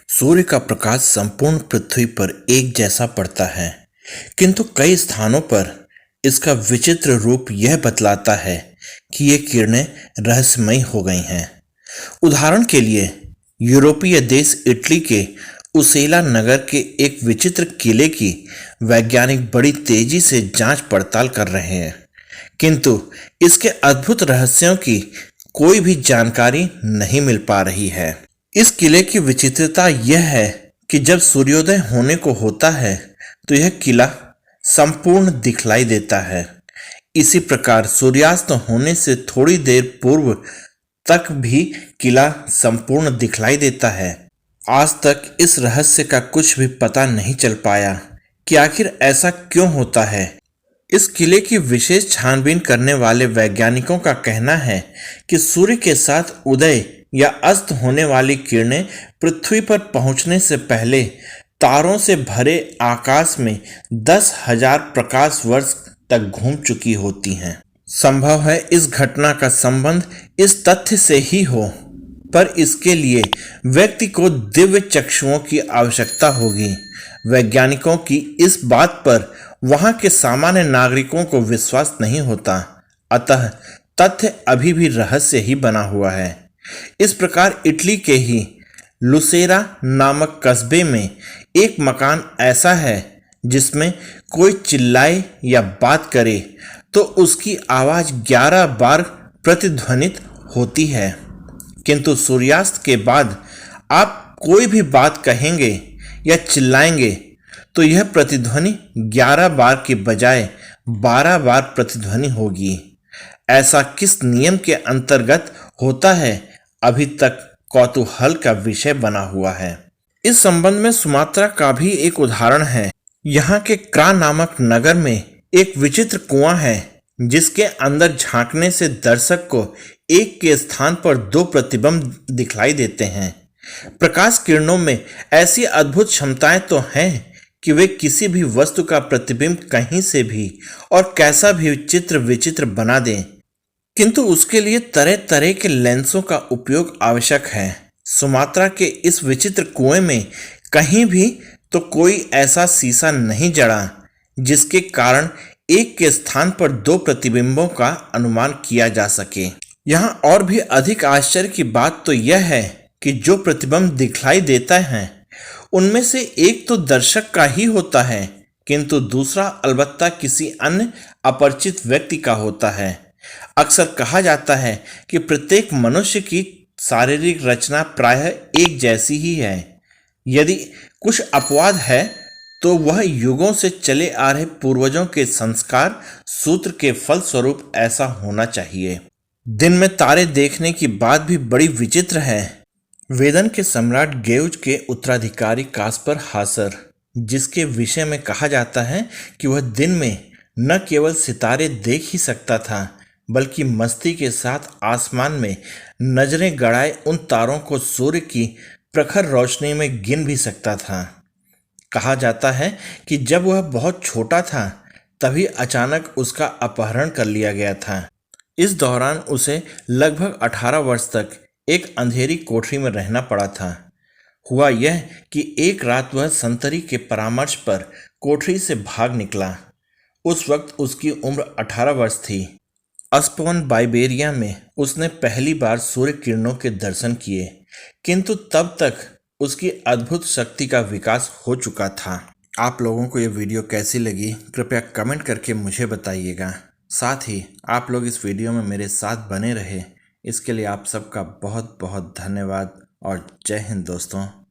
सूर्य का प्रकाश संपूर्ण पृथ्वी पर एक जैसा पड़ता है, किंतु कई स्थानों पर इसका विचित्र रूप यह बतलाता है कि ये किरणें रहस्यमयी हो गई हैं। उदाहरण के लिए, यूरोपीय देश इटली के उसेला नगर के एक विचित्र किले की वैज्ञानिक बड़ी तेजी से जांच पड़ताल कर रहे हैं, किंतु इसके अद्भुत रहस्यों की कोई भी जानकारी नहीं मिल पा रही है। इस किले की विचित्रता यह है कि जब सूर्योदय होने को होता है तो यह किला संपूर्ण दिखलाई देता है। इसी प्रकार सूर्यास्त होने से थोड़ी देर पूर्व तक भी किला संपूर्ण दिखलाई देता है। आज तक इस रहस्य का कुछ भी पता नहीं चल पाया कि आखिर ऐसा क्यों होता है। इस किले की विशेष छानबीन करने वाले वैज्ञानिकों का कहना है कि सूर्य के साथ उदय या अस्त होने वाली किरणें पृथ्वी पर पहुंचने से पहले तारों से भरे आकाश में 10,000 प्रकाश वर्ष तक घूम चुकी होती हैं। संभव है इस घटना का संबंध इस तथ्य से ही हो, पर इसके लिए व्यक्ति को दिव्य चक्षुओं की आवश्यकता होगी। वैज्ञानिकों की इस बात पर वहां के सामान्य नागरिकों को विश्वास नहीं होता, अतः तथ्य अभी भी रहस्य ही बना हुआ है। इस प्रकार इटली के ही लुसेरा नामक कस्बे में एक मकान ऐसा है जिसमें कोई चिल्लाए या बात करे तो उसकी आवाज 11 बार प्रतिध्वनित होती है, किंतु सूर्यास्त के बाद आप कोई भी बात कहेंगे या चिल्लाएंगे तो यह प्रतिध्वनि 11 बार के बजाय 12 बार प्रतिध्वनि होगी। ऐसा किस नियम के अंतर्गत होता है, अभी तक कौतूहल का विषय बना हुआ है। इस संबंध में सुमात्रा का भी एक उदाहरण है। यहाँ के क्रा नामक नगर में एक विचित्र कुआं है जिसके अंदर झांकने से दर्शक को एक के स्थान पर 2 प्रतिबिंब दिखलाई देते हैं। प्रकाश किरणों में ऐसी अद्भुत क्षमताएं तो हैं कि वे किसी भी वस्तु का प्रतिबिंब कहीं से भी और कैसा भी चित्र विचित्र बना दें, किंतु उसके लिए तरह तरह के लेंसों का उपयोग आवश्यक है। सुमात्रा के इस विचित्र कुएं में कहीं भी तो कोई ऐसा शीशा नहीं जड़ा जिसके कारण एक के स्थान पर 2 प्रतिबिंबों का अनुमान किया जा सके। यहाँ और भी अधिक आश्चर्य की बात तो यह है कि जो प्रतिबिंब दिखलाई देता है उनमें से एक तो दर्शक का ही होता है, किंतु दूसरा अलबत्ता किसी अन्य अपरिचित व्यक्ति का होता है। अक्सर कहा जाता है कि प्रत्येक मनुष्य की शारीरिक रचना प्रायः एक जैसी ही है। यदि कुछ अपवाद है तो वह युगों से चले आ रहे पूर्वजों के संस्कार सूत्र के फलस्वरूप ऐसा होना चाहिए। दिन में तारे देखने की बात भी बड़ी विचित्र है। वेदन के सम्राट गेउज के उत्तराधिकारी कास्पर हासर, जिसके विषय में कहा जाता है कि वह दिन में न केवल सितारे देख ही सकता था बल्कि मस्ती के साथ आसमान में नजरें गड़ाए उन तारों को सूर्य की प्रखर रोशनी में गिन भी सकता था। कहा जाता है कि जब वह बहुत छोटा था तभी अचानक उसका अपहरण कर लिया गया था। इस दौरान उसे लगभग 18 वर्ष तक एक अंधेरी कोठरी में रहना पड़ा था। हुआ यह कि एक रात वह संतरी के परामर्श पर कोठरी से भाग निकला। उस वक्त उसकी उम्र 18 वर्ष थी। अस्पवन बाइबेरिया में उसने पहली बार सूर्य किरणों के दर्शन किए, किंतु तब तक उसकी अद्भुत शक्ति का विकास हो चुका था। आप लोगों को यह वीडियो कैसी लगी कृपया कमेंट करके मुझे बताइएगा। साथ ही आप लोग इस वीडियो में मेरे साथ बने रहे, इसके लिए आप सबका बहुत बहुत धन्यवाद और जय हिंद दोस्तों।